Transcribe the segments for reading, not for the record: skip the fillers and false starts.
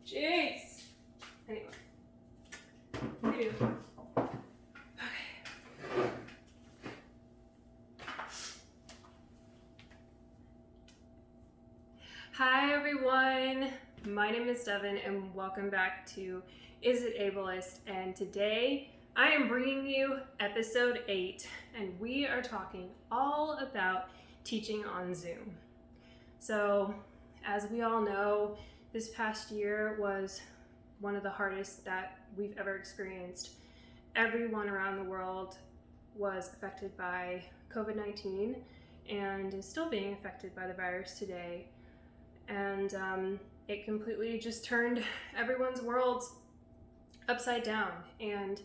Jeez. Anyway. Okay. Hi everyone. My name is Devin and welcome back to Is It Ableist? And today I am bringing you episode 8 and we are talking all about teaching on Zoom. So, as we all know, this past year was one of the hardest that we've ever experienced. Everyone around the world was affected by COVID-19 and is still being affected by the virus today. And it completely just turned everyone's worlds upside down, and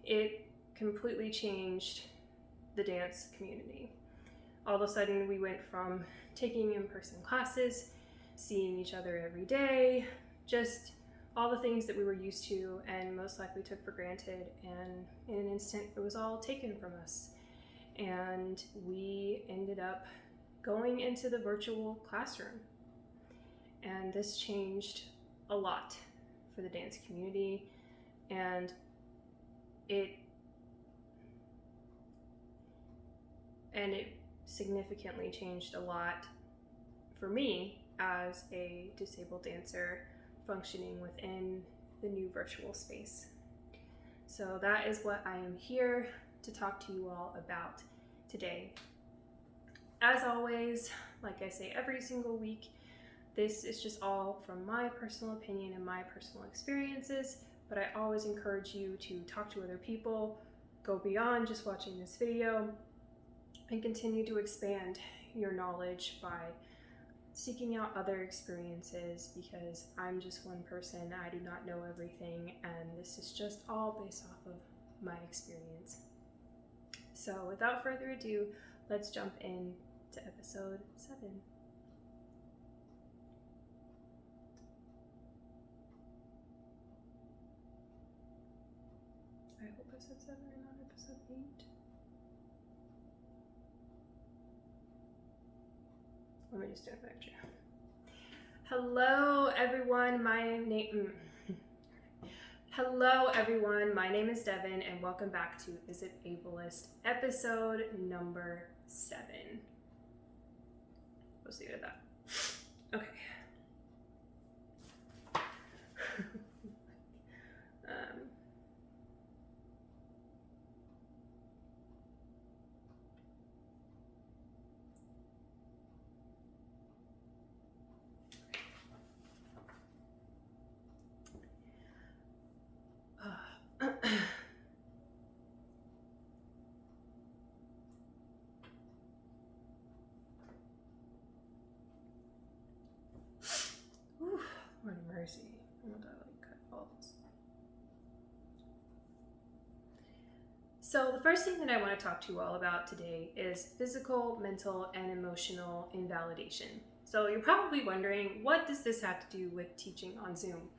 it completely changed the dance community. All of a sudden, we went from taking in-person classes, seeing each other every day, just all the things that we were used to and most likely took for granted, and in an instant, it was all taken from us. And we ended up going into the virtual classroom. And this changed a lot for the dance community, and it significantly changed a lot for me as a disabled dancer functioning within the new virtual space. So that is what I am here to talk to you all about today. As always, like I say every single week, this is just all from my personal opinion and my personal experiences, but I always encourage you to talk to other people, go beyond just watching this video, and continue to expand your knowledge by seeking out other experiences, because I'm just one person, I do not know everything, and this is just all based off of my experience. So without further ado, let's jump in to episode 7. I hope I said 7 and not episode 8. Let me just do it back to you. Hello everyone, my name is Devin and welcome back to Is It Ableist? Episode number 7. Let's leave it at that. Okay. Lord mercy. I'm gonna cut all this. So the first thing that I want to talk to you all about today is physical, mental, and emotional invalidation. So you're probably wondering, what does this have to do with teaching on Zoom?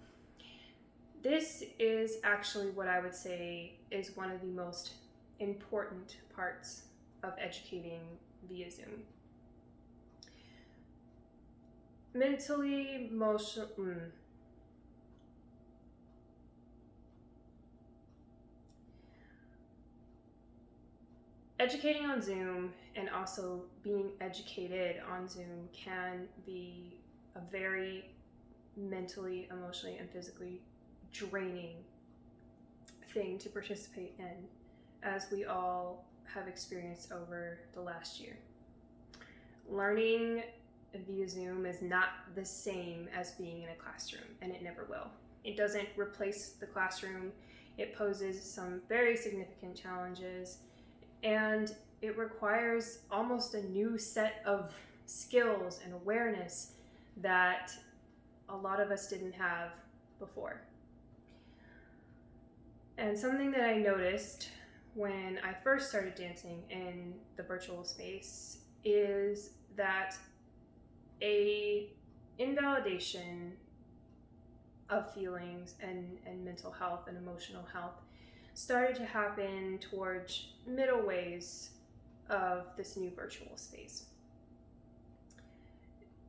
This is actually what I would say is one of the most important parts of educating via Zoom. Mentally, educating on Zoom and also being educated on Zoom can be a very mentally, emotionally, and physically draining thing to participate in, as we all have experienced over the last year. Learning via Zoom is not the same as being in a classroom, and it never will. It doesn't replace the classroom. It poses some very significant challenges, and it requires almost a new set of skills and awareness that a lot of us didn't have before. And something that I noticed when I first started dancing in the virtual space is that a invalidation of feelings and mental health and emotional health started to happen towards middle ways of this new virtual space.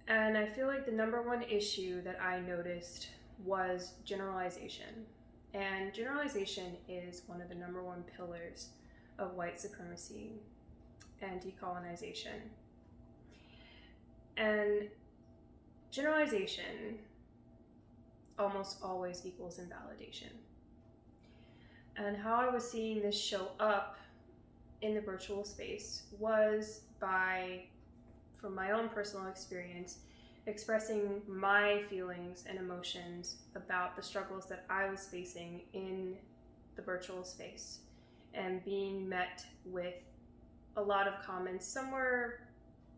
And I feel like the number one issue that I noticed was generalization. And generalization is one of the number one pillars of white supremacy and decolonization. And generalization almost always equals invalidation. And how I was seeing this show up in the virtual space was by, from my own personal experience, expressing my feelings and emotions about the struggles that I was facing in the virtual space, and being met with a lot of comments somewhere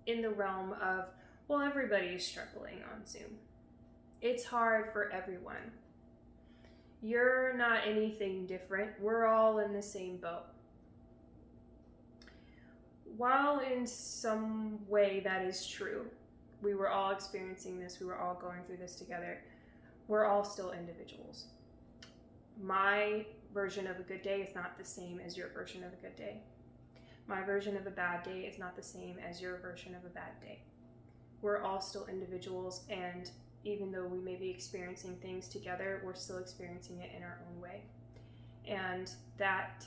in the realm of, well, everybody is struggling on Zoom. It's hard for everyone. You're not anything different. We're all in the same boat. While in some way that is true, we were all experiencing this, we were all going through this together, we're all still individuals. My version of a good day is not the same as your version of a good day. My version of a bad day is not the same as your version of a bad day. We're all still individuals, and even though we may be experiencing things together, we're still experiencing it in our own way. And that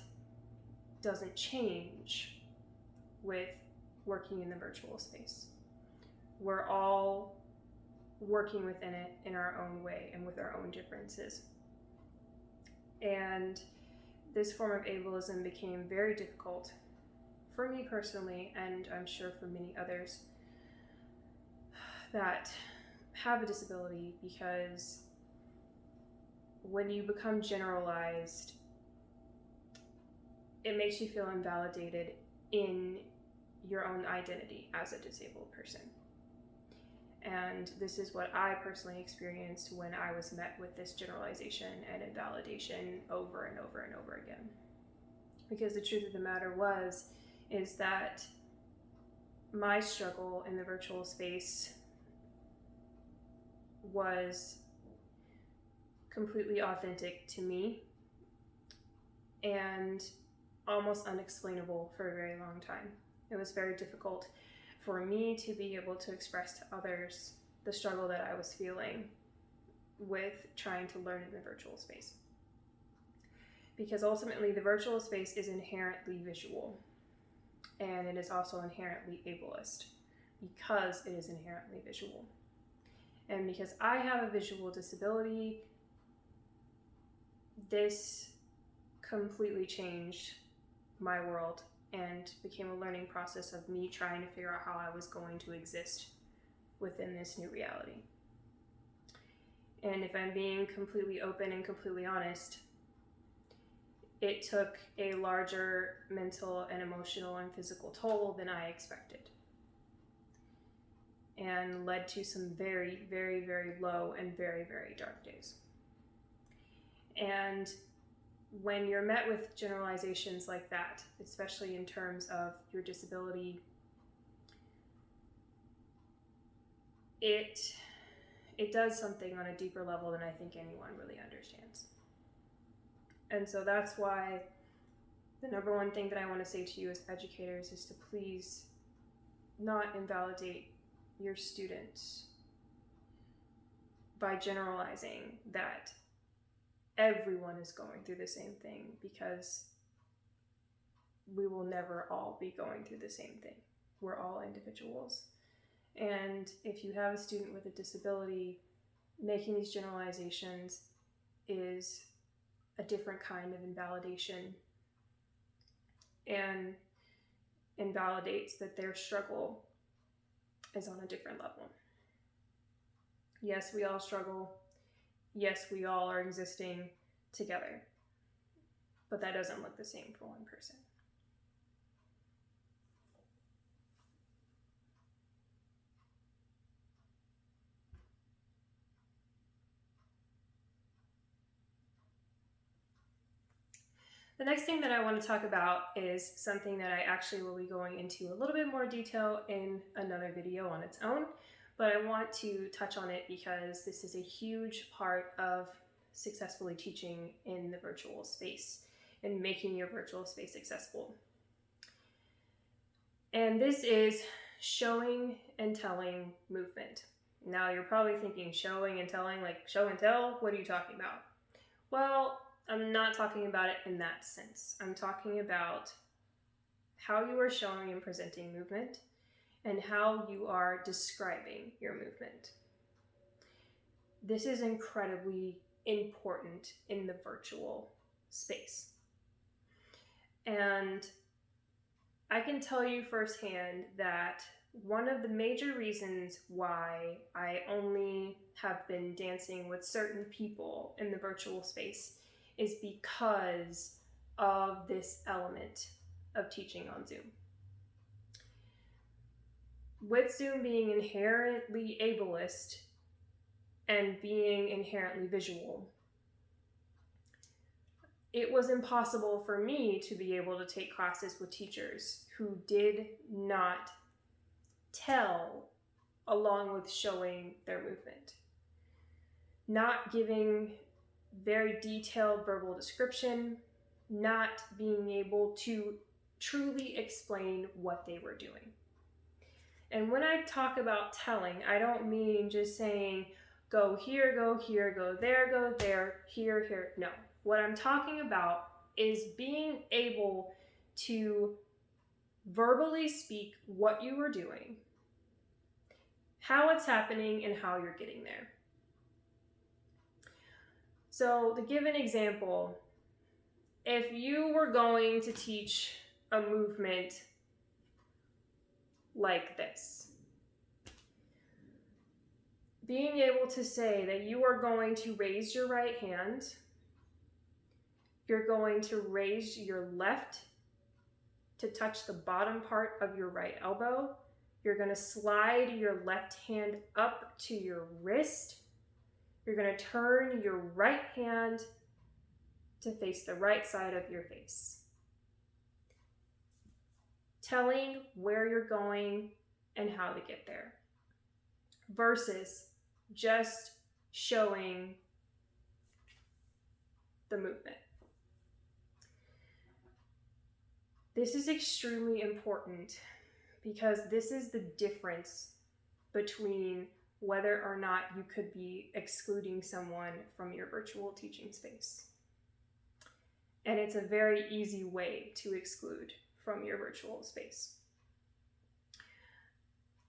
doesn't change with working in the virtual space. We're all working within it in our own way and with our own differences. And this form of ableism became very difficult for me personally, and I'm sure for many others that have a disability, because when you become generalized, it makes you feel invalidated in your own identity as a disabled person. And this is what I personally experienced when I was met with this generalization and invalidation over and over and over again. Because the truth of the matter is that my struggle in the virtual space was completely authentic to me and almost unexplainable for a very long time. It was very difficult for me to be able to express to others the struggle that I was feeling with trying to learn in the virtual space. Because ultimately, the virtual space is inherently visual, and it is also inherently ableist because it is inherently visual. And because I have a visual disability, this completely changed my world and became a learning process of me trying to figure out how I was going to exist within this new reality. And if I'm being completely open and completely honest, it took a larger mental and emotional and physical toll than I expected, and led to some very, very, very low and very, very dark days. And when you're met with generalizations like that, especially in terms of your disability, it does something on a deeper level than I think anyone really understands. And so that's why the number one thing that I want to say to you as educators is to please not invalidate your students by generalizing that everyone is going through the same thing, because we will never all be going through the same thing. We're all individuals. And if you have a student with a disability, making these generalizations is a different kind of invalidation, and invalidates that their struggle is on a different level. Yes, we all struggle. Yes, we all are existing together, but that doesn't look the same for one person. The next thing that I want to talk about is something that I actually will be going into a little bit more detail in another video on its own, but I want to touch on it because this is a huge part of successfully teaching in the virtual space and making your virtual space accessible. And this is showing and telling movement. Now you're probably thinking showing and telling, like show and tell, what are you talking about? Well, I'm not talking about it in that sense. I'm talking about how you are showing and presenting movement and how you are describing your movement. This is incredibly important in the virtual space. And I can tell you firsthand that one of the major reasons why I only have been dancing with certain people in the virtual space is because of this element of teaching on Zoom. With Zoom being inherently ableist and being inherently visual, it was impossible for me to be able to take classes with teachers who did not tell along with showing their movement. Not giving very detailed verbal description, not being able to truly explain what they were doing. And when I talk about telling, I don't mean just saying, go here, go there, here, here. No. What I'm talking about is being able to verbally speak what you are doing, how it's happening, and how you're getting there. So to give an example, if you were going to teach a movement like this, being able to say that you are going to raise your right hand, you're going to raise your left to touch the bottom part of your right elbow, you're going to slide your left hand up to your wrist, you're going to turn your right hand to face the right side of your face. Telling where you're going and how to get there versus just showing the movement. This is extremely important because this is the difference between whether or not you could be excluding someone from your virtual teaching space. And it's a very easy way to exclude from your virtual space.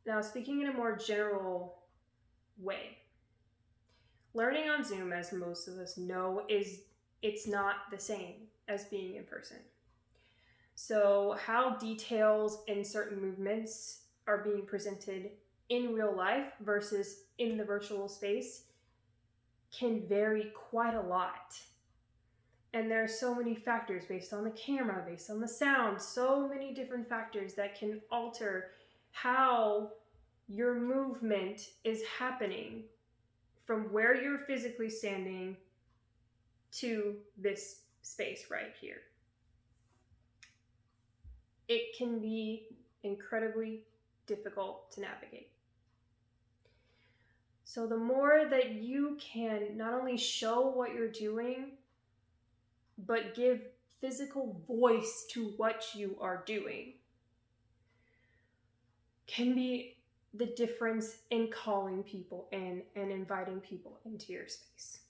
Now, speaking in a more general way, learning on Zoom, as most of us know, it's not the same as being in person. So how details in certain movements are being presented in real life versus in the virtual space can vary quite a lot. And there are so many factors based on the camera, based on the sound, so many different factors that can alter how your movement is happening from where you're physically standing to this space right here. It can be incredibly difficult to navigate. So the more that you can not only show what you're doing, but give physical voice to what you are doing, can be the difference in calling people in and inviting people into your space.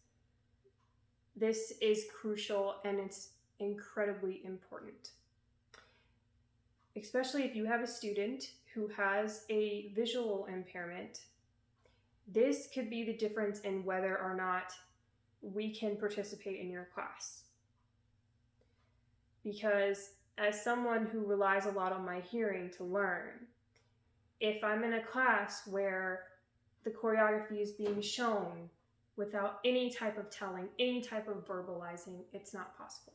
This is crucial and it's incredibly important. Especially if you have a student who has a visual impairment, this could be the difference in whether or not we can participate in your class. Because as someone who relies a lot on my hearing to learn, if I'm in a class where the choreography is being shown without any type of telling, any type of verbalizing, it's not possible.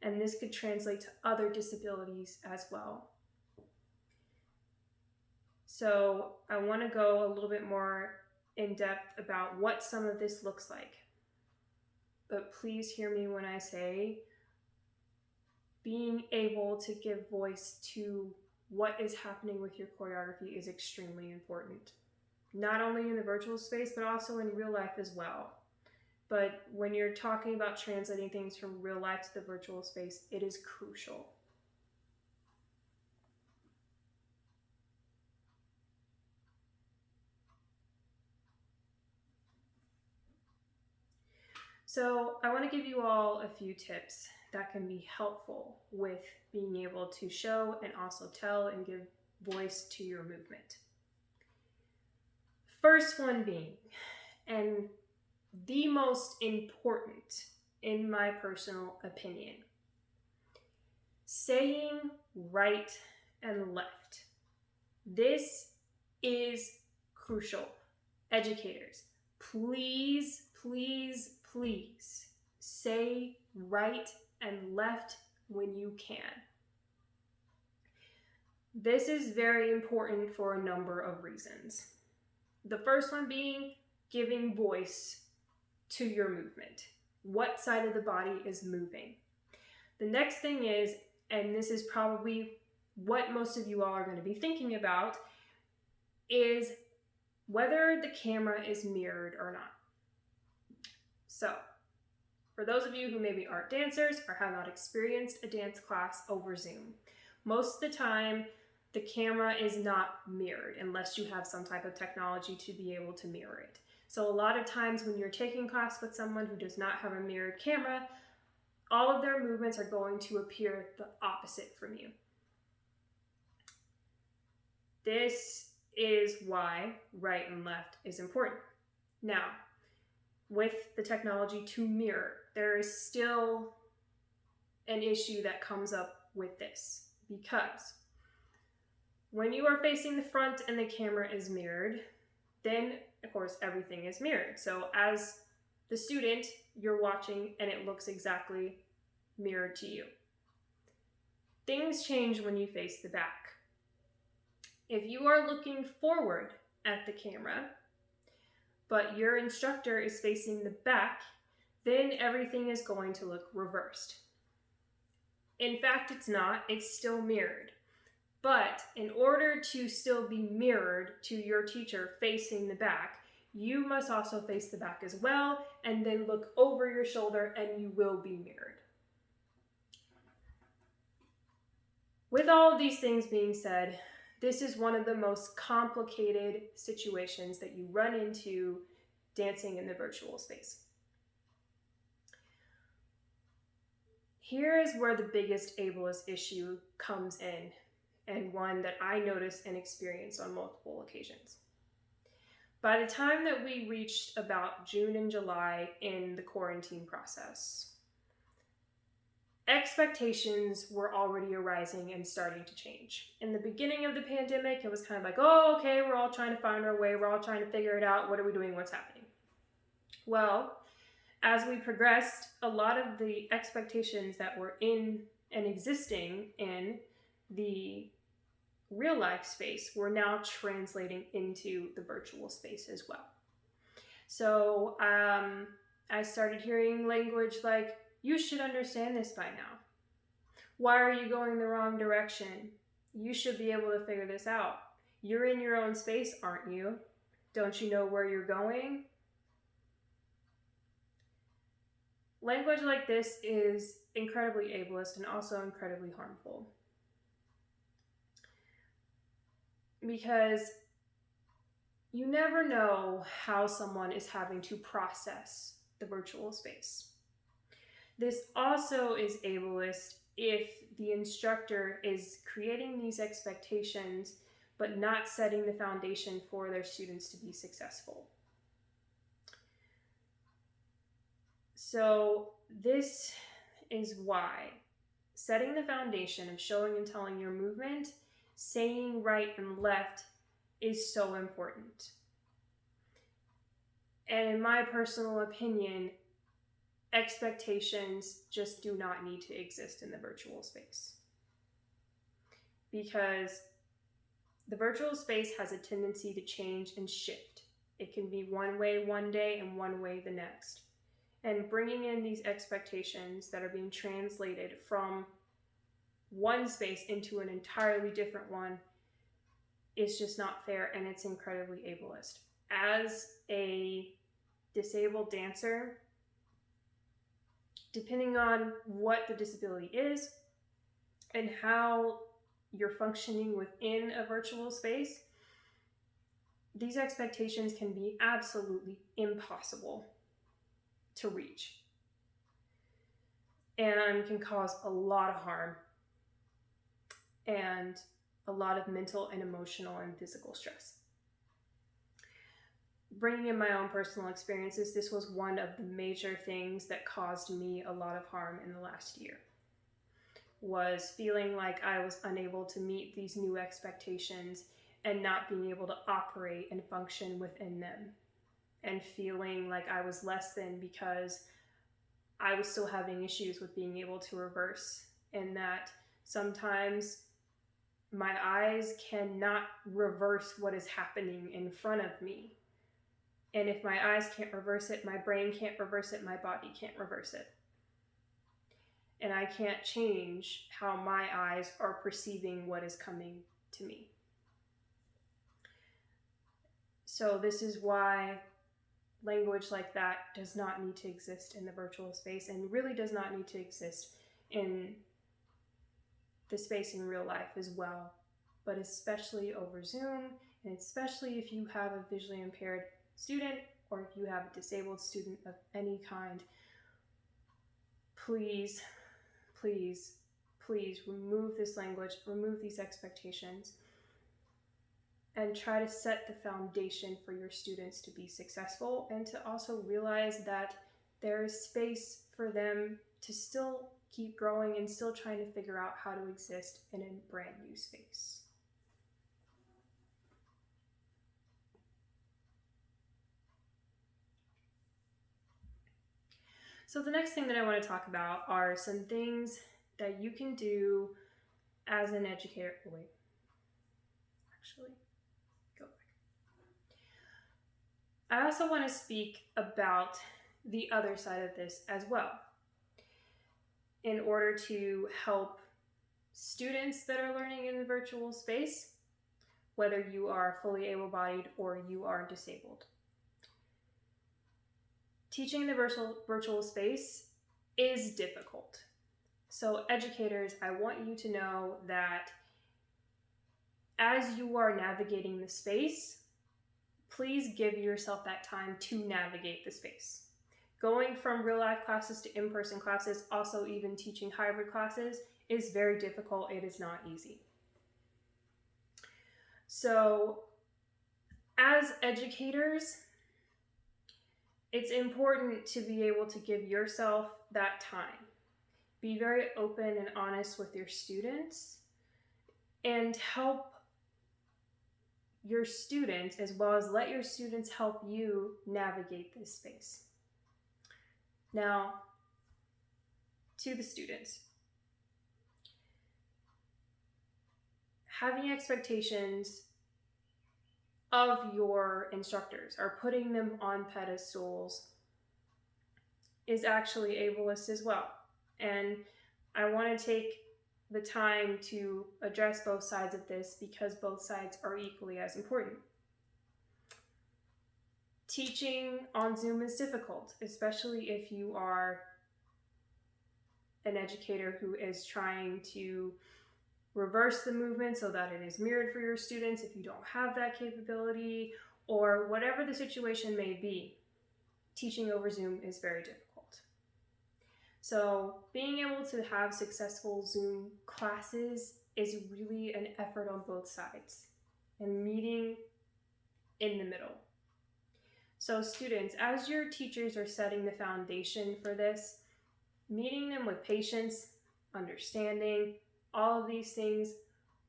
And this could translate to other disabilities as well. So I want to go a little bit more in depth about what some of this looks like. But please hear me when I say being able to give voice to what is happening with your choreography is extremely important. Not only in the virtual space, but also in real life as well. But when you're talking about translating things from real life to the virtual space, it is crucial. So I want to give you all a few tips that can be helpful with being able to show and also tell and give voice to your movement. First one being, and the most important in my personal opinion, saying right and left. This is crucial. Educators, please, please, please say right and left when you can. This is very important for a number of reasons. The first one being giving voice to your movement. What side of the body is moving? The next thing is, and this is probably what most of you all are going to be thinking about, is whether the camera is mirrored or not. So, for those of you who maybe aren't dancers or have not experienced a dance class over Zoom, most of the time the camera is not mirrored unless you have some type of technology to be able to mirror it. So a lot of times when you're taking class with someone who does not have a mirrored camera, all of their movements are going to appear the opposite from you. This is why right and left is important. Now, with the technology to mirror, there is still an issue that comes up with this, because when you are facing the front and the camera is mirrored, then of course everything is mirrored. So as the student, you're watching and it looks exactly mirrored to you. Things change when you face the back. If you are looking forward at the camera, but your instructor is facing the back, then everything is going to look reversed. In fact, it's not, it's still mirrored. But in order to still be mirrored to your teacher facing the back, you must also face the back as well, and then look over your shoulder and you will be mirrored. With all of these things being said, this is one of the most complicated situations that you run into dancing in the virtual space. Here is where the biggest ableist issue comes in, and one that I noticed and experienced on multiple occasions. By the time that we reached about June and July in the quarantine process, expectations were already arising and starting to change. In the beginning of the pandemic, it was kind of like, oh, okay, we're all trying to find our way, we're all trying to figure it out, what are we doing, what's happening? Well, as we progressed, a lot of the expectations that were in and existing in the real life space were now translating into the virtual space as well. So I started hearing language like, you should understand this by now. Why are you going the wrong direction? You should be able to figure this out. You're in your own space, aren't you? Don't you know where you're going? Language like this is incredibly ableist and also incredibly harmful. Because you never know how someone is having to process the virtual space. This also is ableist if the instructor is creating these expectations but not setting the foundation for their students to be successful. So this is why setting the foundation of showing and telling your movement, saying right and left, is so important. And in my personal opinion, expectations just do not need to exist in the virtual space. Because the virtual space has a tendency to change and shift. It can be one way one day and one way the next. And bringing in these expectations that are being translated from one space into an entirely different one is just not fair, and it's incredibly ableist. As a disabled dancer, depending on what the disability is and how you're functioning within a virtual space, these expectations can be absolutely impossible to reach and can cause a lot of harm and a lot of mental and emotional and physical stress. Bringing in my own personal experiences, this was one of the major things that caused me a lot of harm in the last year, was feeling like I was unable to meet these new expectations and not being able to operate and function within them, and feeling like I was less than because I was still having issues with being able to reverse, and that sometimes my eyes cannot reverse what is happening in front of me. And if my eyes can't reverse it, my brain can't reverse it, my body can't reverse it. And I can't change how my eyes are perceiving what is coming to me. So this is why language like that does not need to exist in the virtual space, and really does not need to exist in the space in real life as well, but especially over Zoom, and especially if you have a visually impaired student or if you have a disabled student of any kind. Please, please, please remove this language, remove these expectations, and try to set the foundation for your students to be successful, and to also realize that there is space for them to still keep growing and still trying to figure out how to exist in a brand new space. So the next thing that I want to talk about are some things that you can do as an educator. Go back. I also want to speak about the other side of this as well, in order to help students that are learning in the virtual space, whether you are fully able-bodied or you are disabled. Teaching the virtual space is difficult. So educators, I want you to know that as you are navigating the space, please give yourself that time to navigate the space. Going from real life classes to in-person classes, also even teaching hybrid classes, is very difficult. It is not easy. So as educators, it's important to be able to give yourself that time. Be very open and honest with your students, and help your students, as well as let your students help you navigate this space. Now, to the students. Having expectations of your instructors, or putting them on pedestals, is actually ableist as well. And I want to take the time to address both sides of this, because both sides are equally as important. Teaching on Zoom is difficult, especially if you are an educator who is trying to reverse the movement so that it is mirrored for your students. If you don't have that capability, or whatever the situation may be, teaching over Zoom is very difficult. So being able to have successful Zoom classes is really an effort on both sides, and meeting in the middle. So students, as your teachers are setting the foundation for this, meeting them with patience, understanding, all of these things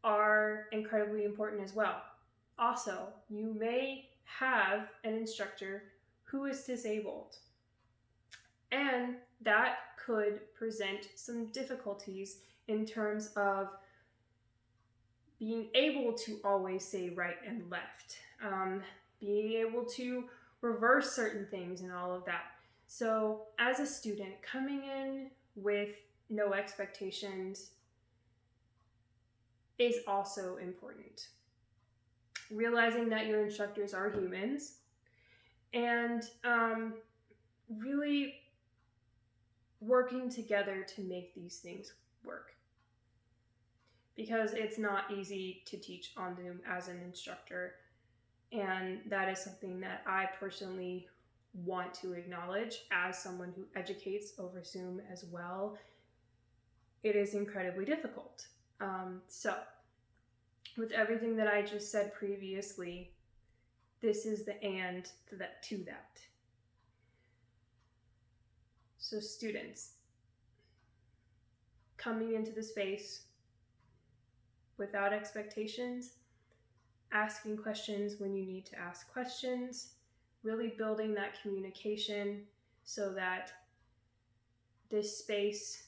are incredibly important as well. Also, you may have an instructor who is disabled, and that could present some difficulties in terms of being able to always say right and left, being able to reverse certain things and all of that. So as a student coming in with no expectations is also important. Realizing that your instructors are humans and really working together to make these things work. Because it's not easy to teach on Zoom as an instructor. And that is something that I personally want to acknowledge as someone who educates over Zoom as well. It is incredibly difficult. So, with everything that I just said previously, this is the and to that. So, students, coming into the space without expectations, asking questions when you need to ask questions, really building that communication so that this space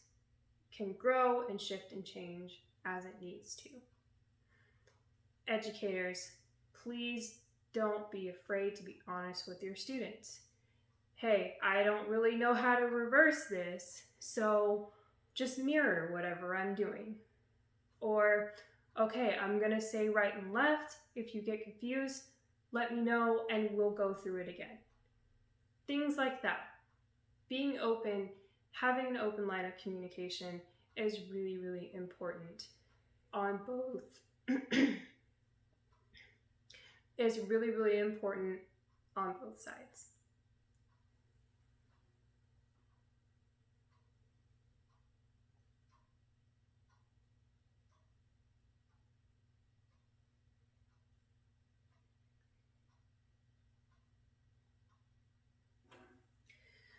can grow and shift and change as it needs to. Educators, please don't be afraid to be honest with your students. Hey, I don't really know how to reverse this, so just mirror whatever I'm doing. Or, okay, I'm going to say right and left. If you get confused, let me know and we'll go through it again. Things like that. Being open, having an open line of communication is really, really important on both. Is really, really important on both sides.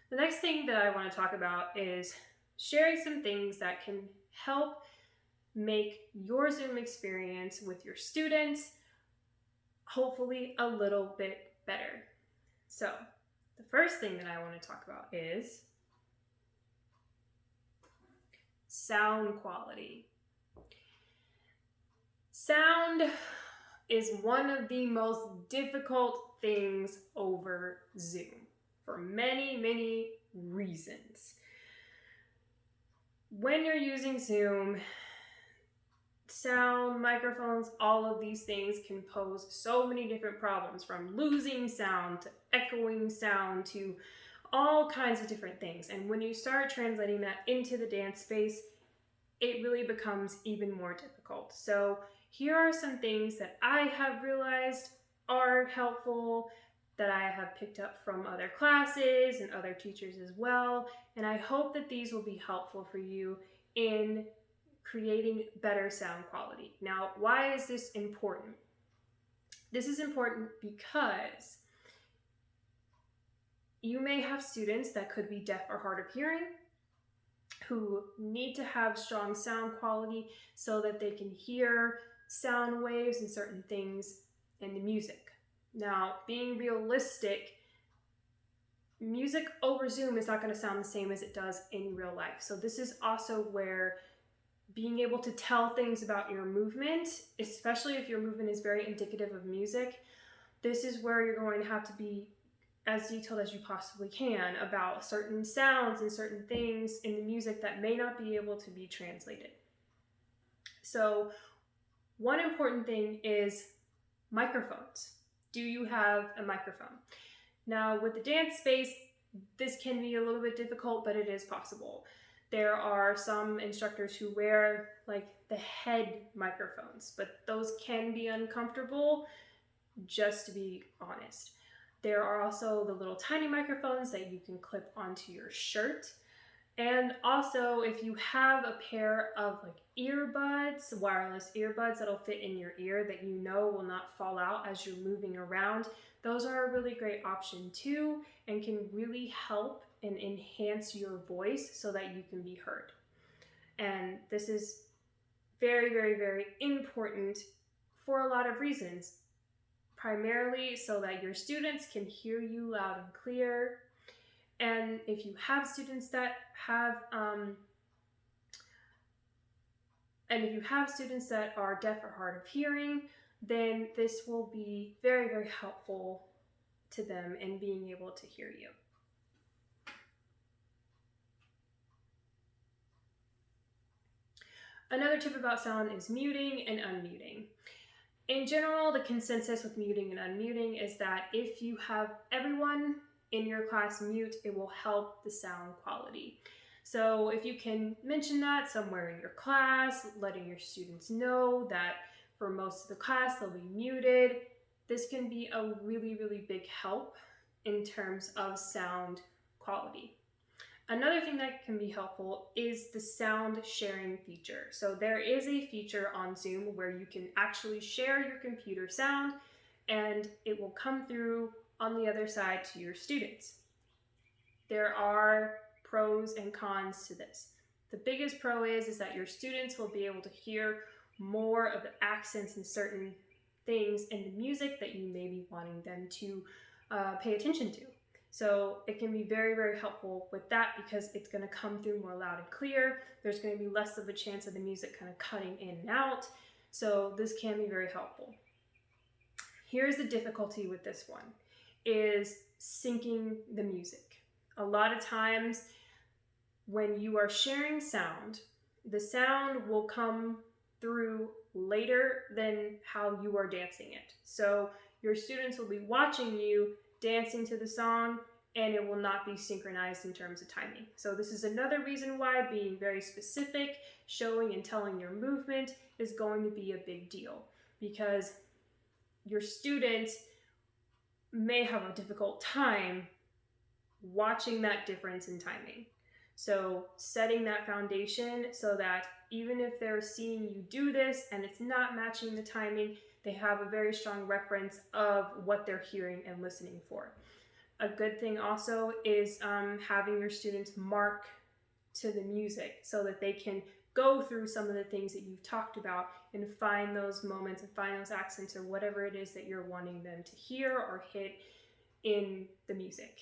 The next thing that I want to talk about is sharing some things that can help make your Zoom experience with your students hopefully a little bit better. So, the first thing that I want to talk about is sound quality. Sound is one of the most difficult things over Zoom for many, many reasons. When you're using Zoom, sound, microphones, all of these things can pose so many different problems, from losing sound to echoing sound to all kinds of different things. And when you start translating that into the dance space, it really becomes even more difficult. So here are some things that I have realized are helpful, that I have picked up from other classes and other teachers as well. And I hope that these will be helpful for you in creating better sound quality. Now, why is this important? This is important because you may have students that could be deaf or hard of hearing who need to have strong sound quality so that they can hear sound waves and certain things in the music. Now, being realistic, music over Zoom is not going to sound the same as it does in real life. So this is also where being able to tell things about your movement, especially if your movement is very indicative of music, this is where you're going to have to be as detailed as you possibly can about certain sounds and certain things in the music that may not be able to be translated. So one important thing is microphones. Do you have a microphone? Now, with the dance space, this can be a little bit difficult, but it is possible. There are some instructors who wear like the head microphones, but those can be uncomfortable, just to be honest. There are also the little tiny microphones that you can clip onto your shirt. And also, if you have a pair of like earbuds, wireless earbuds that'll fit in your ear that you know will not fall out as you're moving around, those are a really great option too, and can really help and enhance your voice so that you can be heard. And this is very, very, very important for a lot of reasons. Primarily so that your students can hear you loud and clear. And if you have students that have are deaf or hard of hearing, then this will be very, very helpful to them in being able to hear you. Another tip about sound is muting and unmuting. In general, the consensus with muting and unmuting is that if you have everyone in your class mute, it will help the sound quality. So if you can mention that somewhere in your class, letting your students know that for most of the class they'll be muted, this can be a really, really big help in terms of sound quality. Another thing that can be helpful is the sound sharing feature. So there is a feature on Zoom where you can actually share your computer sound and it will come through on the other side to your students. There are pros and cons to this. The biggest pro is that your students will be able to hear more of the accents and certain things in the music that you may be wanting them to pay attention to. So it can be very, very helpful with that because it's going to come through more loud and clear. There's going to be less of a chance of the music kind of cutting in and out. So this can be very helpful. Here's the difficulty with this one, is syncing the music. A lot of times when you are sharing sound, the sound will come through later than how you are dancing it. So your students will be watching you dancing to the song and it will not be synchronized in terms of timing. So this is another reason why being very specific, showing and telling your movement is going to be a big deal, because your students may have a difficult time watching that difference in timing. So setting that foundation so that even if they're seeing you do this and it's not matching the timing, they have a very strong reference of what they're hearing and listening for. A good thing also is having your students mark to the music so that they can go through some of the things that you've talked about and find those moments and find those accents or whatever it is that you're wanting them to hear or hit in the music.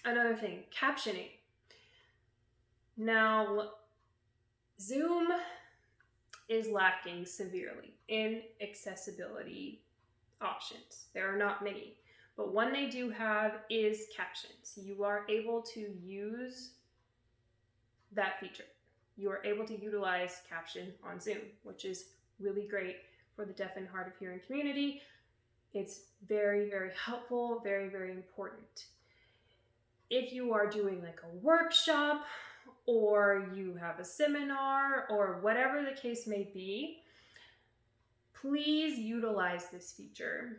Another thing, captioning. Now, Zoom is lacking severely in accessibility options. There are not many, but one they do have is captions. You are able to use that feature. You are able to utilize caption on Zoom, which is really great for the deaf and hard of hearing community. It's very, very helpful, very, very important. If you are doing like a workshop or you have a seminar or whatever the case may be, please utilize this feature.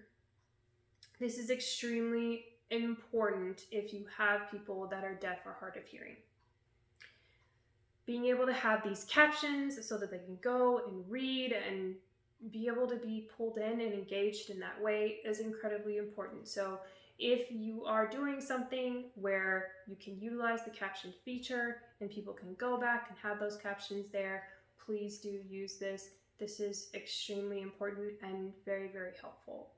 This is extremely important if you have people that are deaf or hard of hearing. Being able to have these captions so that they can go and read and be able to be pulled in and engaged in that way is incredibly important. So if you are doing something where you can utilize the caption feature and people can go back and have those captions there, please do use this. This is extremely important and very, very helpful.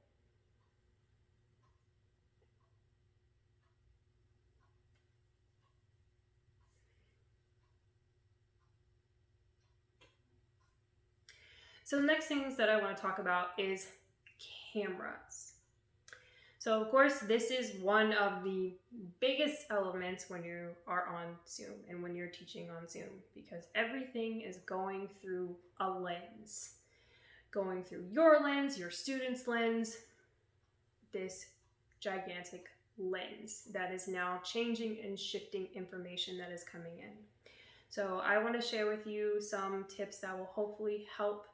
So the next things that I want to talk about is cameras. So of course, this is one of the biggest elements when you are on Zoom and when you're teaching on Zoom, because everything is going through a lens, going through your lens, your student's lens, this gigantic lens that is now changing and shifting information that is coming in. So I want to share with you some tips that will hopefully help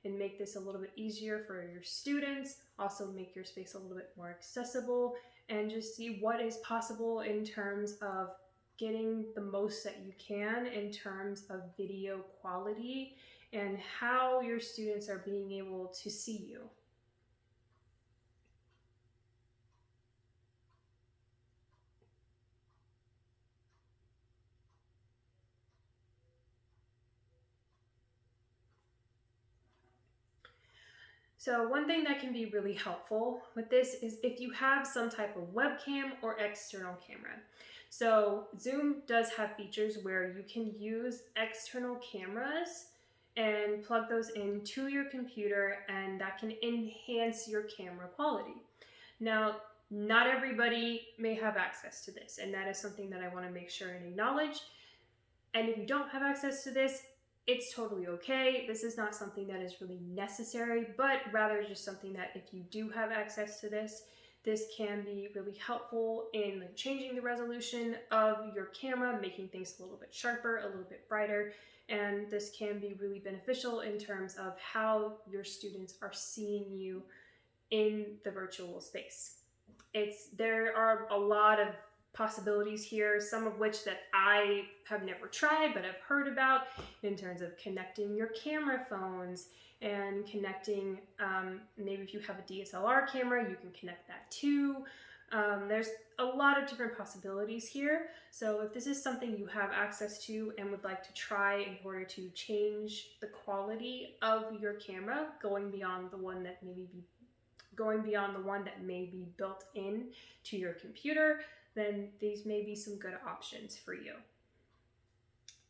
and make this a little bit easier for your students, also make your space a little bit more accessible, and just see what is possible in terms of getting the most that you can in terms of video quality and how your students are being able to see you. So one thing that can be really helpful with this is if you have some type of webcam or external camera. So Zoom does have features where you can use external cameras and plug those into your computer, and that can enhance your camera quality. Now, not everybody may have access to this, and that is something that I want to make sure and acknowledge. And if you don't have access to this, it's totally okay. This is not something that is really necessary, but rather just something that if you do have access to this, this can be really helpful in like changing the resolution of your camera, making things a little bit sharper, a little bit brighter, and this can be really beneficial in terms of how your students are seeing you in the virtual space. There are a lot of possibilities here, some of which that I have never tried but I've heard about, in terms of connecting your camera phones and connecting, maybe if you have a DSLR camera, you can connect that too. There's a lot of different possibilities here. So if this is something you have access to and would like to try in order to change the quality of your camera, going beyond the one that may be built in to your computer, then these may be some good options for you.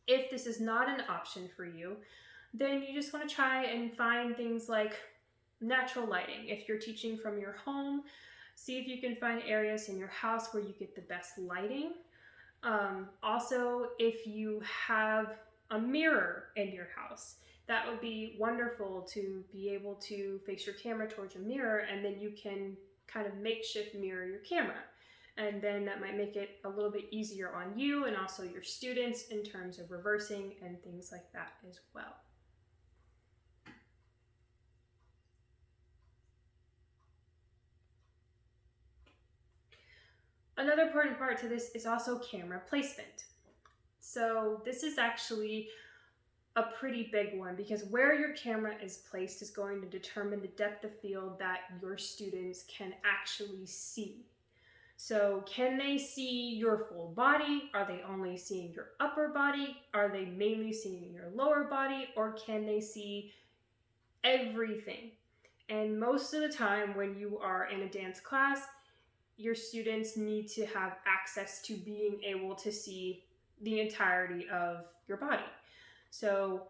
If this is not an option for you, then you just want to try and find things like natural lighting. If you're teaching from your home, see if you can find areas in your house where you get the best lighting. Also, if you have a mirror in your house, that would be wonderful to be able to face your camera towards your mirror, and then you can kind of makeshift mirror your camera. And then that might make it a little bit easier on you and also your students in terms of reversing and things like that as well. Another important part to this is also camera placement. So this is actually a pretty big one, because where your camera is placed is going to determine the depth of field that your students can actually see. So can they see your full body? Are they only seeing your upper body? Are they mainly seeing your lower body? Or can they see everything? And most of the time when you are in a dance class, your students need to have access to being able to see the entirety of your body. So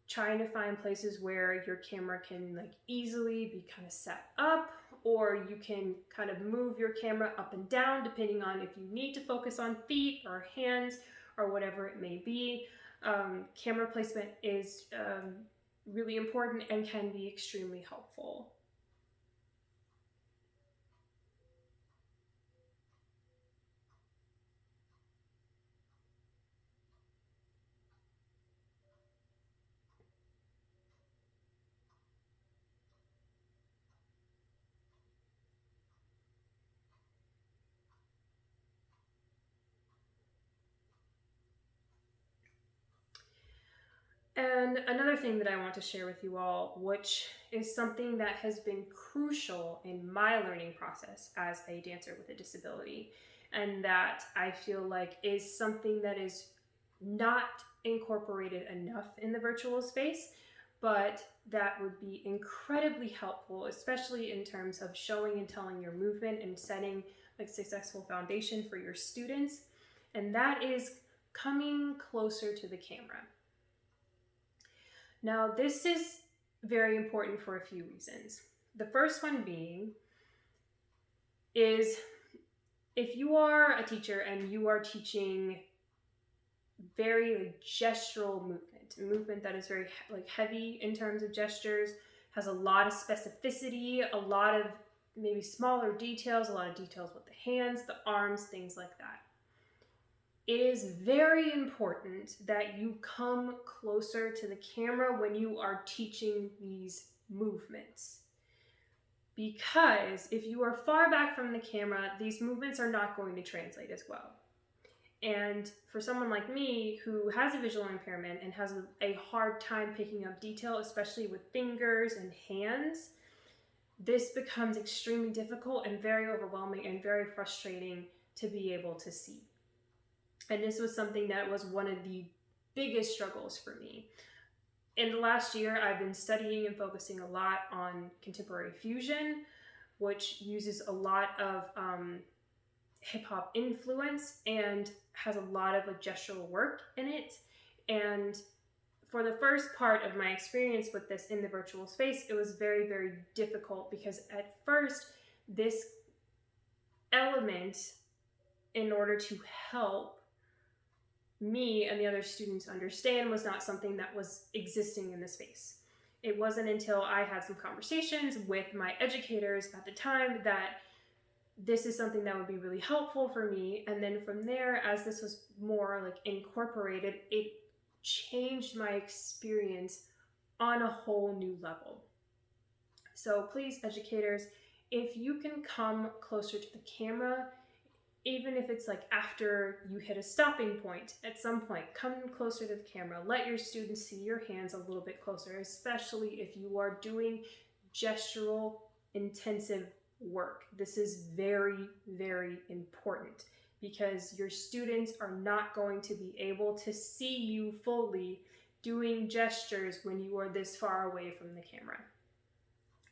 trying to find places where your camera can like easily be kind of set up, or you can kind of move your camera up and down depending on if you need to focus on feet or hands or whatever it may be. Camera placement is really important and can be extremely helpful. And another thing that I want to share with you all, which is something that has been crucial in my learning process as a dancer with a disability, and that I feel like is something that is not incorporated enough in the virtual space, but that would be incredibly helpful, especially in terms of showing and telling your movement and setting like successful foundation for your students. And that is coming closer to the camera. Now, this is very important for a few reasons. The first one being is if you are a teacher and you are teaching very gestural movement that is very heavy in terms of gestures, has a lot of specificity, a lot of maybe smaller details, a lot of details with the hands, the arms, things like that. It is very important that you come closer to the camera when you are teaching these movements. Because if you are far back from the camera, these movements are not going to translate as well. And for someone like me who has a visual impairment and has a hard time picking up detail, especially with fingers and hands, this becomes extremely difficult and very overwhelming and very frustrating to be able to see. And this was something that was one of the biggest struggles for me. in the last year, I've been studying and focusing a lot on contemporary fusion, which uses a lot of hip hop influence and has a lot of like gestural work in it. And for the first part of my experience with this in the virtual space, it was very, very difficult because at first, this element, in order to help me and the other students understand, was not something that was existing in the space. It wasn't until I had some conversations with my educators at the time that this is something that would be really helpful for me. And then from there, as this was more like incorporated, it changed my experience on a whole new level. So please, educators, if you can come closer to the camera, even if it's like after you hit a stopping point, at some point, come closer to the camera. Let your students see your hands a little bit closer, especially if you are doing gestural intensive work. This is very, very important because your students are not going to be able to see you fully doing gestures when you are this far away from the camera.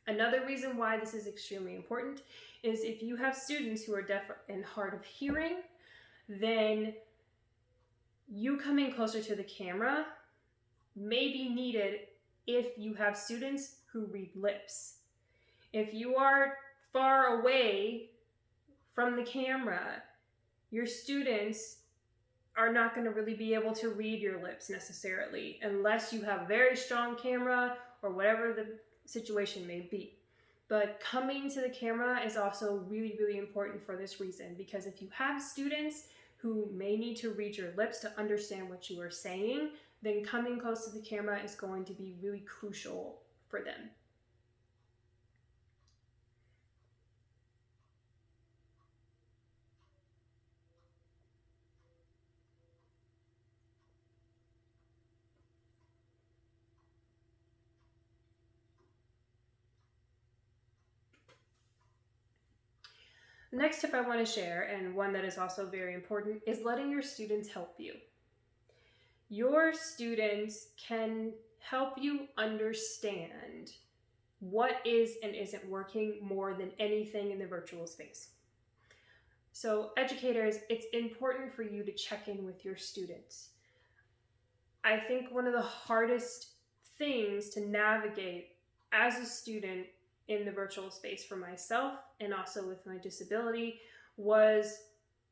Another reason why this is extremely important is if you have students who are deaf and hard of hearing, then you coming closer to the camera may be needed if you have students who read lips. If you are far away from the camera, your students are not going to really be able to read your lips necessarily unless you have a very strong camera or whatever the situation may be. But coming to the camera is also really, really important for this reason, because if you have students who may need to read your lips to understand what you are saying, then coming close to the camera is going to be really crucial for them. The next tip I want to share, and one that is also very important, is letting your students help you. Your students can help you understand what is and isn't working more than anything in the virtual space. So, educators, it's important for you to check in with your students. I think one of the hardest things to navigate as a student in the virtual space for myself and also with my disability was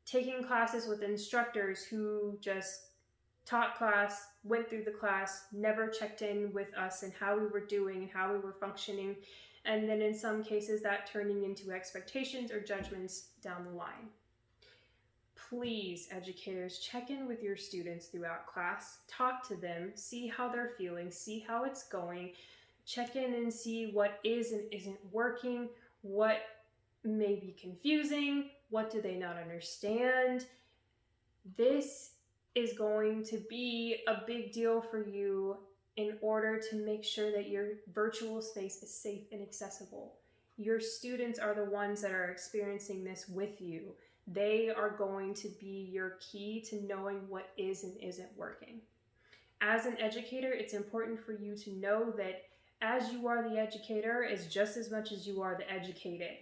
taking classes with instructors who just taught class, went through the class, never checked in with us and how we were doing and how we were functioning, and then in some cases that turning into expectations or judgments down the line. Please, educators, check in with your students throughout class, talk to them, see how they're feeling, see how it's going, check in and see what is and isn't working, what may be confusing, what do they not understand. This is going to be a big deal for you in order to make sure that your virtual space is safe and accessible. Your students are the ones that are experiencing this with you. They are going to be your key to knowing what is and isn't working. As an educator, it's important for you to know that as you are the educator is just as much as you are the educated.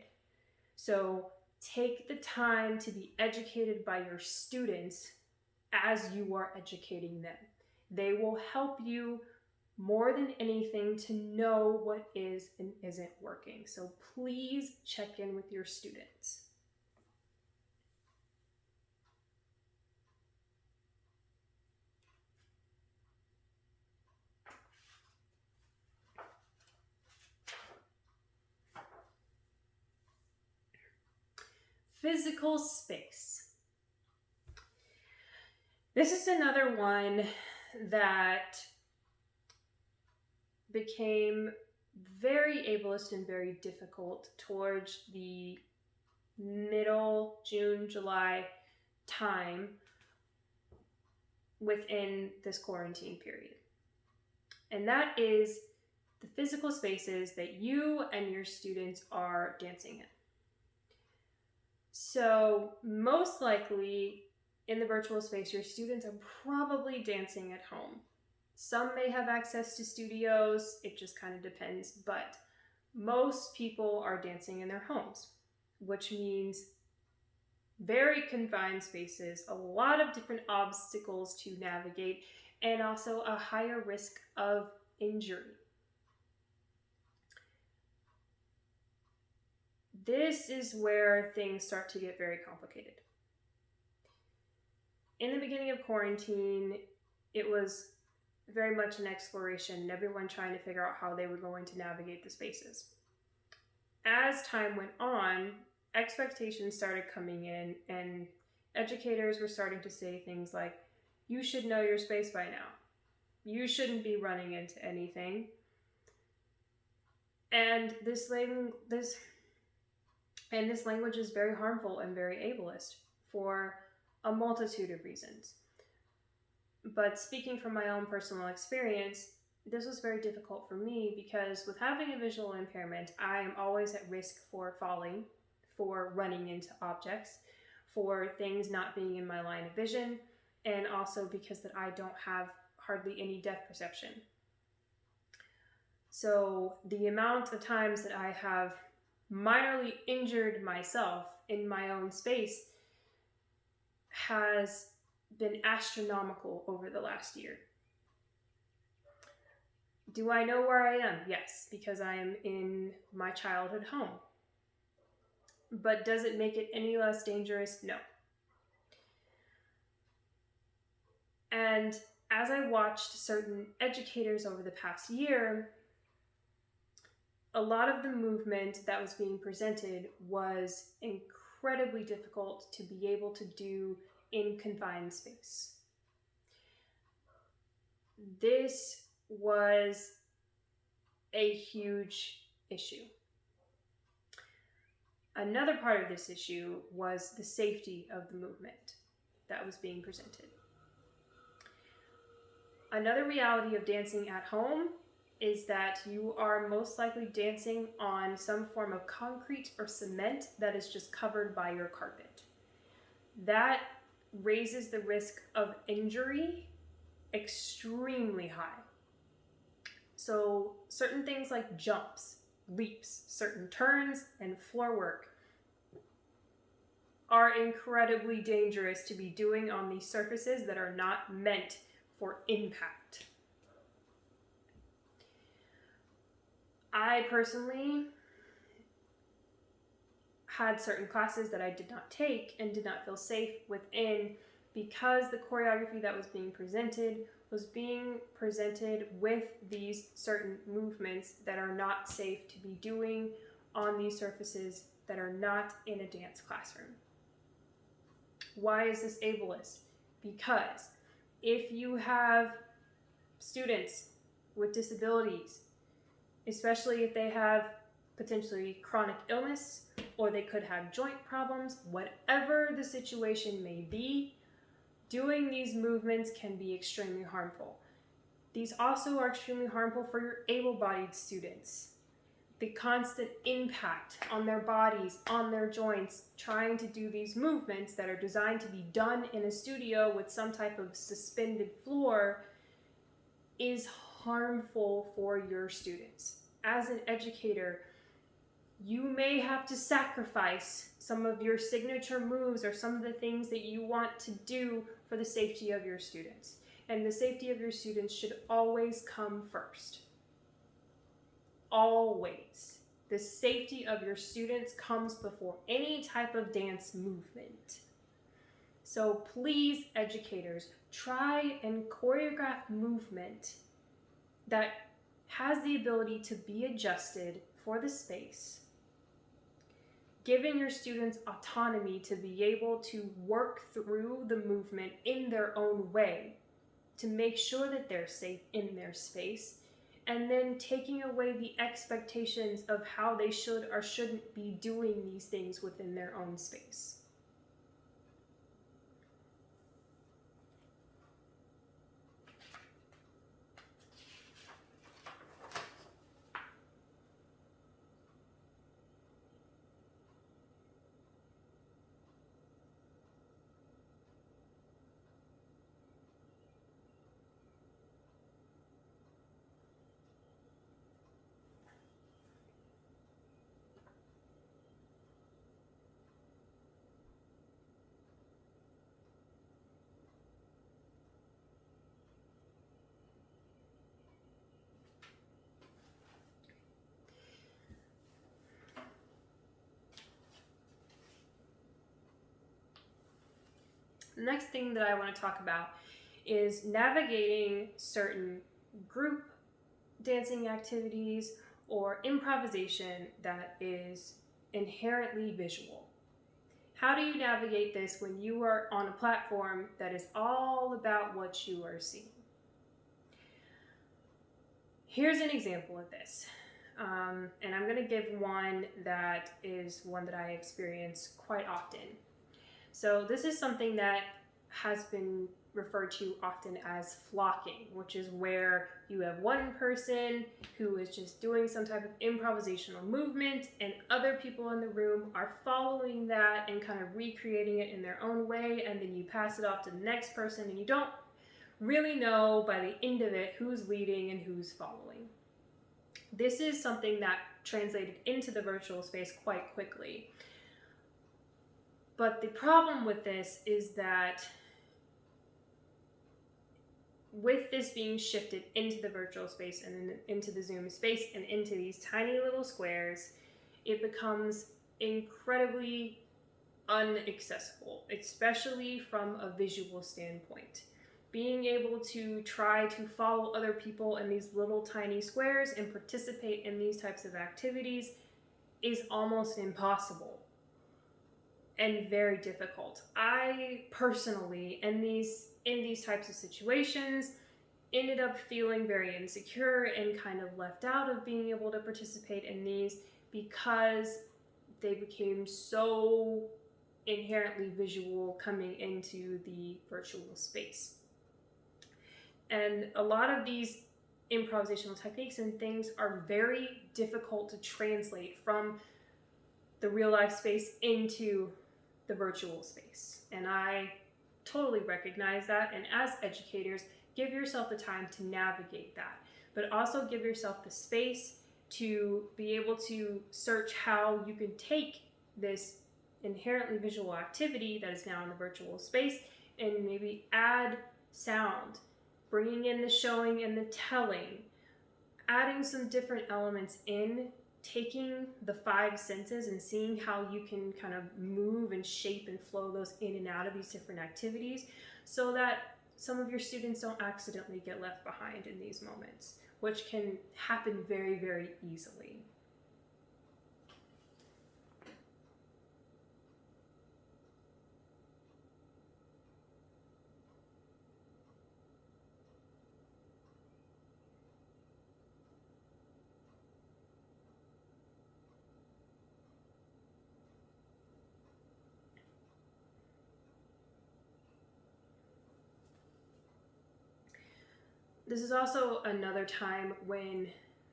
So take the time to be educated by your students as you are educating them. They will help you more than anything to know what is and isn't working. So please check in with your students. Physical space. This is another one that became very ableist and very difficult towards the middle June, July time within this quarantine period. And that is the physical spaces that you and your students are dancing in. So most likely in the virtual space, your students are probably dancing at home. Some may have access to studios, it just kind of depends, but most people are dancing in their homes, which means very confined spaces, a lot of different obstacles to navigate, and also a higher risk of injury. This is where things start to get very complicated. In the beginning of quarantine, it was very much an exploration and everyone trying to figure out how they were going to navigate the spaces. As time went on, expectations started coming in and educators were starting to say things like, you should know your space by now. You shouldn't be running into anything. And this language is very harmful and very ableist for a multitude of reasons. But speaking from my own personal experience, this was very difficult for me because with having a visual impairment, I am always at risk for falling, for running into objects, for things not being in my line of vision, and also because that I don't have hardly any depth perception. So the amount of times that I have minorly injured myself in my own space has been astronomical over the last year. Do I know where I am? Yes, because I am in my childhood home. But does it make it any less dangerous? No. And as I watched certain educators over the past year, a lot of the movement that was being presented was incredibly difficult to be able to do in confined space. This was a huge issue. Another part of this issue was the safety of the movement that was being presented. Another reality of dancing at home is that you are most likely dancing on some form of concrete or cement that is just covered by your carpet. That raises the risk of injury extremely high. So certain things like jumps, leaps, certain turns, and floor work are incredibly dangerous to be doing on these surfaces that are not meant for impact. I personally had certain classes that I did not take and did not feel safe within because the choreography that was being presented with these certain movements that are not safe to be doing on these surfaces that are not in a dance classroom. Why is this ableist? Because if you have students with disabilities, especially if they have potentially chronic illness or they could have joint problems, whatever the situation may be, doing these movements can be extremely harmful. These also are extremely harmful for your able-bodied students. The constant impact on their bodies, on their joints, trying to do these movements that are designed to be done in a studio with some type of suspended floor is harmful for your students. As an educator, you may have to sacrifice some of your signature moves or some of the things that you want to do for the safety of your students. And the safety of your students should always come first. Always. The safety of your students comes before any type of dance movement. So please, educators, try and choreograph movement that has the ability to be adjusted for the space, giving your students autonomy to be able to work through the movement in their own way to make sure that they're safe in their space, and then taking away the expectations of how they should or shouldn't be doing these things within their own space. the next thing that I want to talk about is navigating certain group dancing activities or improvisation that is inherently visual. How do you navigate this when you are on a platform that is all about what you are seeing? Here's an example of this. And I'm going to give one that is one that I experience quite often. So this is something that has been referred to often as flocking, which is where you have one person who is just doing some type of improvisational movement and other people in the room are following that and kind of recreating it in their own way, and then you pass it off to the next person and you don't really know by the end of it who's leading and who's following. This is something that translated into the virtual space quite quickly. But the problem with this is that with this being shifted into the virtual space and into the Zoom space and into these tiny little squares, it becomes incredibly inaccessible, especially from a visual standpoint. Being able to try to follow other people in these little tiny squares and participate in these types of activities is almost impossible and very difficult. I personally, in these types of situations, ended up feeling very insecure and kind of left out of being able to participate in these because they became so inherently visual coming into the virtual space. And a lot of these improvisational techniques and things are very difficult to translate from the real life space into the virtual space. And I totally recognize that. And as educators, give yourself the time to navigate that, but also give yourself the space to be able to search how you can take this inherently visual activity that is now in the virtual space and maybe add sound, bringing in the showing and the telling, adding some different elements in, taking the 5 senses and seeing how you can kind of move and shape and flow those in and out of these different activities so that some of your students don't accidentally get left behind in these moments, which can happen very, very easily. This is also another time when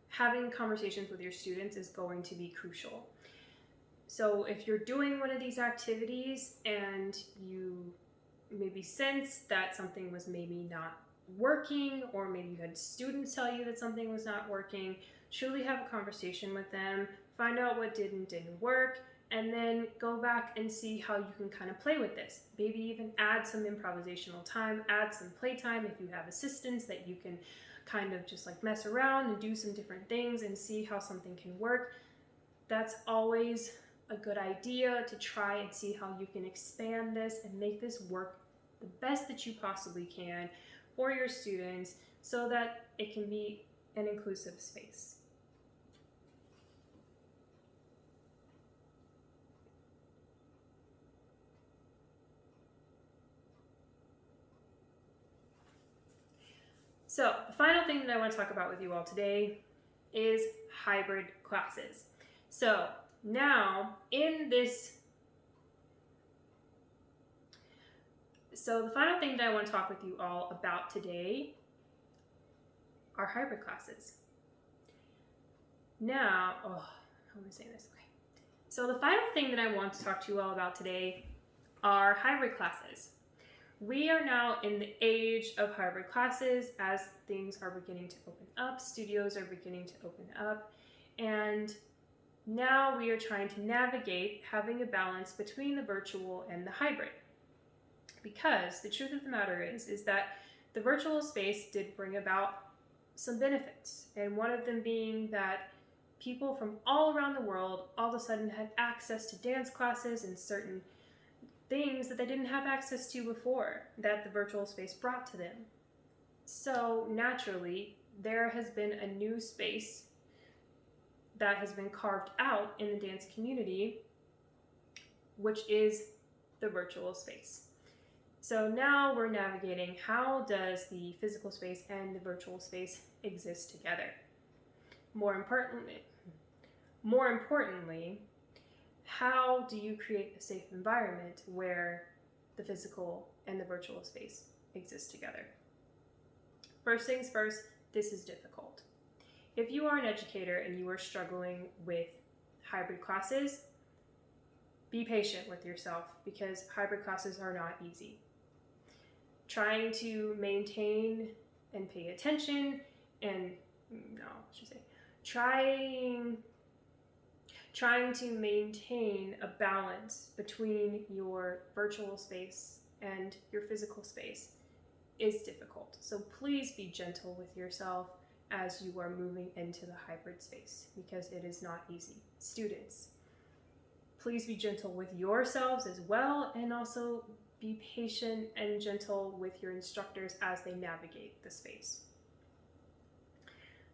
having conversations with your students is going to be crucial. So if you're doing one of these activities and you maybe sense that something was maybe not working, or maybe you had students tell you that something was not working, truly have a conversation with them, find out what didn't work, and then go back and see how you can kind of play with this. Maybe even add some improvisational time, add some playtime if you have assistants that you can kind of just like mess around and do some different things and see how something can work. That's always a good idea, to try and see how you can expand this and make this work the best that you possibly can for your students so that it can be an inclusive space. So the final thing that I want to talk about with you all today is hybrid classes. So now the final thing that I want to talk with you all about today are hybrid classes. Now, how am I saying this? Okay. So the final thing that I want to talk to you all about today are hybrid classes. We are now in the age of hybrid classes as things are beginning to open up, studios are beginning to open up, and now we are trying to navigate having a balance between the virtual and the hybrid. Because the truth of the matter is that the virtual space did bring about some benefits, and one of them being that people from all around the world all of a sudden had access to dance classes and certain things that they didn't have access to before that the virtual space brought to them. So naturally, there has been a new space that has been carved out in the dance community, which is the virtual space. So now we're navigating, how does the physical space and the virtual space exist together? More importantly, how do you create a safe environment where the physical and the virtual space exist together? First things first, this is difficult. If you are an educator and you are struggling with hybrid classes, be patient with yourself, because hybrid classes are not easy. Trying to maintain and pay attention trying to maintain a balance between your virtual space and your physical space is difficult. So please be gentle with yourself as you are moving into the hybrid space, because it is not easy. Students, please be gentle with yourselves as well, and also be patient and gentle with your instructors as they navigate the space.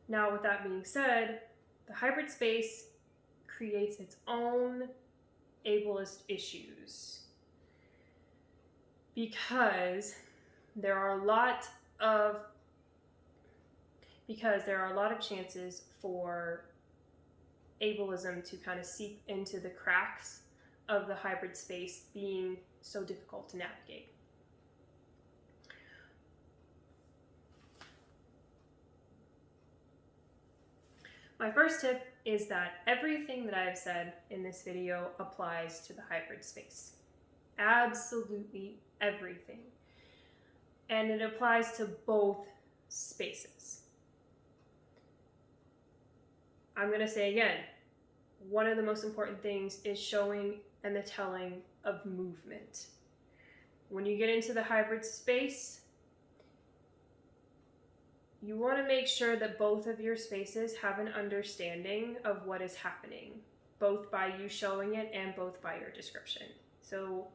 Now, with that being said, the hybrid space creates its own ableist issues, because there are a lot of chances for ableism to kind of seep into the cracks of the hybrid space being so difficult to navigate. My first tip is that everything that I have said in this video applies to the hybrid space. Absolutely everything. And it applies to both spaces. I'm going to say again, one of the most important things is showing and the telling of movement. When you get into the hybrid space, you want to make sure that both of your spaces have an understanding of what is happening, both by you showing it and both by your description. So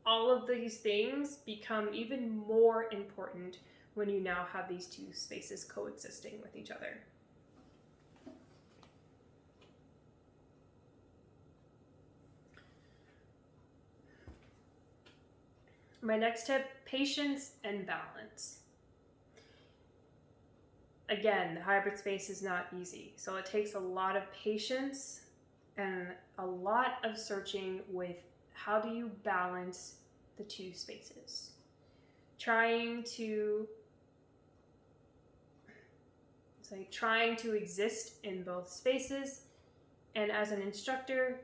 all of these things become even more important when you now have these two spaces coexisting with each other. My next tip, patience and balance. Again, the hybrid space is not easy, so it takes a lot of patience and a lot of searching with how do you balance the two spaces. Trying to exist in both spaces, and as an instructor,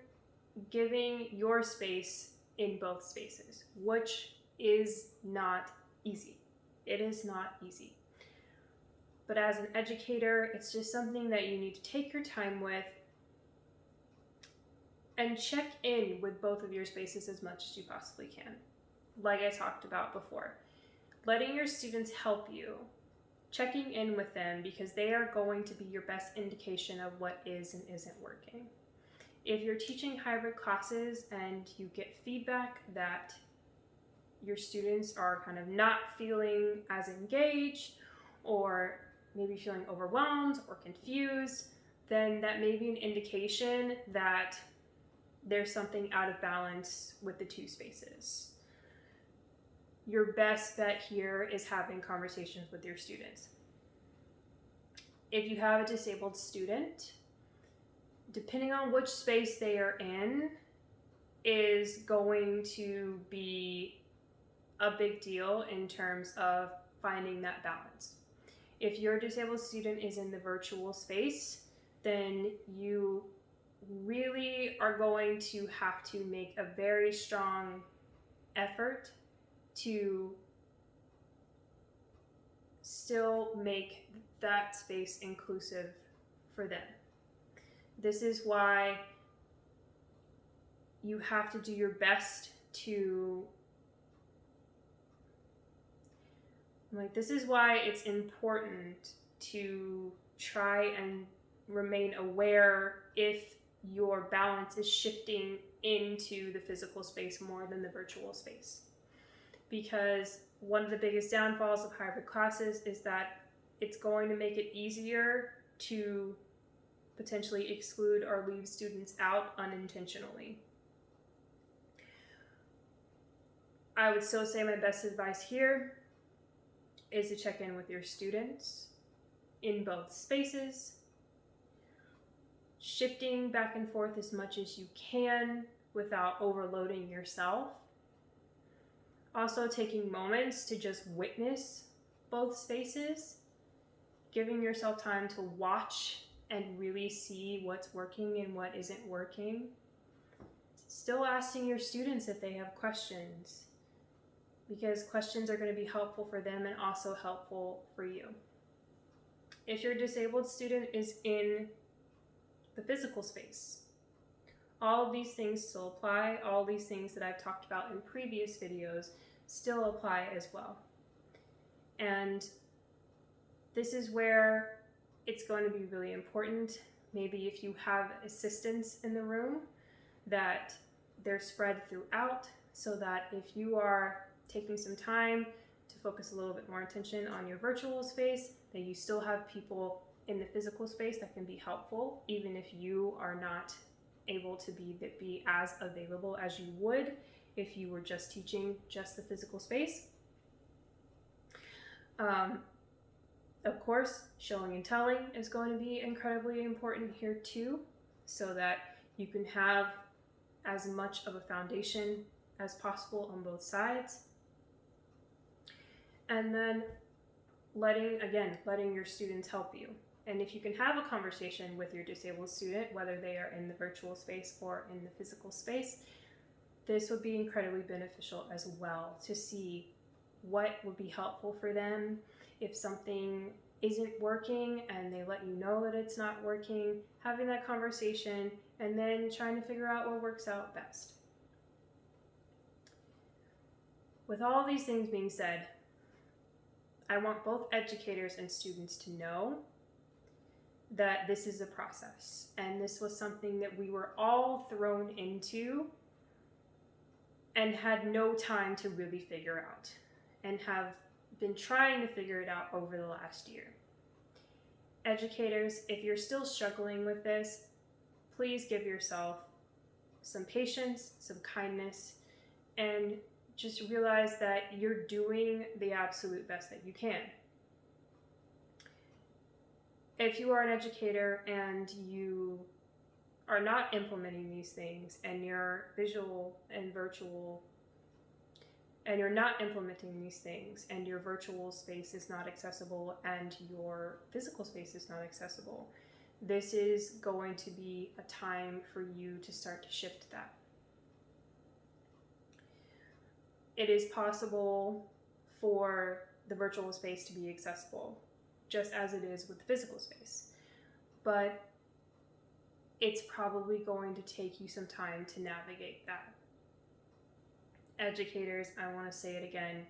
giving your space in both spaces, which is not easy. It is not easy. But as an educator, it's just something that you need to take your time with and check in with both of your spaces as much as you possibly can. Like I talked about before, letting your students help you, checking in with them, because they are going to be your best indication of what is and isn't working. If you're teaching hybrid classes and you get feedback that your students are kind of not feeling as engaged, or maybe feeling overwhelmed or confused, then that may be an indication that there's something out of balance with the two spaces. Your best bet here is having conversations with your students. If you have a disabled student, depending on which space they are in, is going to be a big deal in terms of finding that balance. If your disabled student is in the virtual space, then you really are going to have to make a very strong effort to still make that space inclusive for them. This is why you have to do your best to this is why it's important to try and remain aware if your balance is shifting into the physical space more than the virtual space. Because one of the biggest downfalls of hybrid classes is that it's going to make it easier to potentially exclude or leave students out unintentionally. I would still say my best advice here is to check in with your students in both spaces, shifting back and forth as much as you can without overloading yourself. Also taking moments to just witness both spaces, giving yourself time to watch and really see what's working and what isn't working. Still asking your students if they have questions, because questions are going to be helpful for them and also helpful for you. If your disabled student is in the physical space, all of these things still apply. All these things that I've talked about in previous videos still apply as well. And this is where it's going to be really important. Maybe if you have assistants in the room, that they're spread throughout, so that if you are taking some time to focus a little bit more attention on your virtual space, that you still have people in the physical space that can be helpful, even if you are not able to be as available as you would if you were just teaching just the physical space. Of course, showing and telling is going to be incredibly important here too, so that you can have as much of a foundation as possible on both sides. And then letting your students help you. And if you can have a conversation with your disabled student, whether they are in the virtual space or in the physical space, this would be incredibly beneficial as well, to see what would be helpful for them. If something isn't working and they let you know that it's not working, having that conversation and then trying to figure out what works out best. With all these things being said, I want both educators and students to know that this is a process, and this was something that we were all thrown into and had no time to really figure out, and have been trying to figure it out over the last year. Educators, if you're still struggling with this, please give yourself some patience, some kindness, and just realize that you're doing the absolute best that you can. If you are an educator and you are not implementing these things, and you're visual and virtual, and you're not implementing these things, and your virtual space is not accessible and your physical space is not accessible, this is going to be a time for you to start to shift that. It is possible for the virtual space to be accessible, just as it is with the physical space. But it's probably going to take you some time to navigate that. Educators, I want to say it again,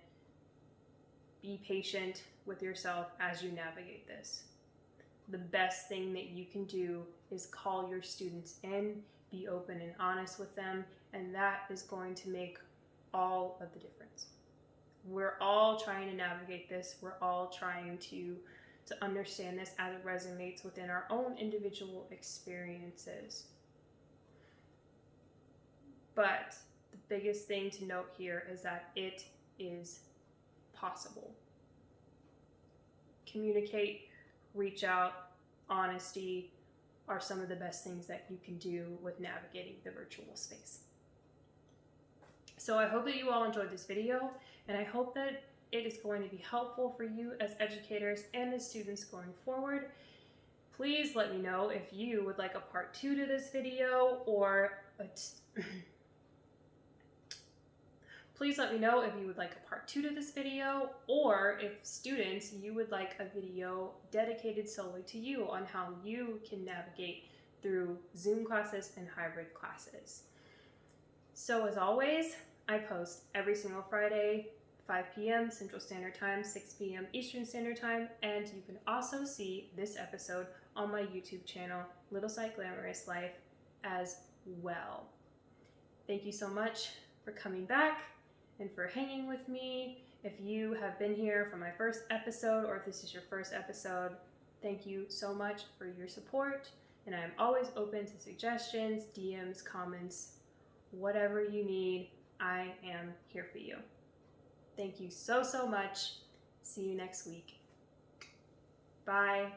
be patient with yourself as you navigate this. The best thing that you can do is call your students in, be open and honest with them, and that is going to make all of the difference. We're all trying to navigate this. We're all trying to understand this as it resonates within our own individual experiences. But the biggest thing to note here is that it is possible. Communicate, reach out, honesty are some of the best things that you can do with navigating the virtual space. So I hope that you all enjoyed this video, and I hope that it is going to be helpful for you as educators and as students going forward. Please let me know if you would like a part 2 to this video, or please let me know if you would like a part 2 to this video, or if students, you would like a video dedicated solely to you on how you can navigate through Zoom classes and hybrid classes. So as always, I post every single Friday, 5 p.m. Central Standard Time, 6 p.m. Eastern Standard Time, and you can also see this episode on my YouTube channel, Little Sight Glamorous Life, as well. Thank you so much for coming back and for hanging with me. If you have been here from my first episode, or if this is your first episode, thank you so much for your support. And I'm always open to suggestions, DMs, comments, whatever you need. I am here for you. Thank you so much. See you next week. Bye.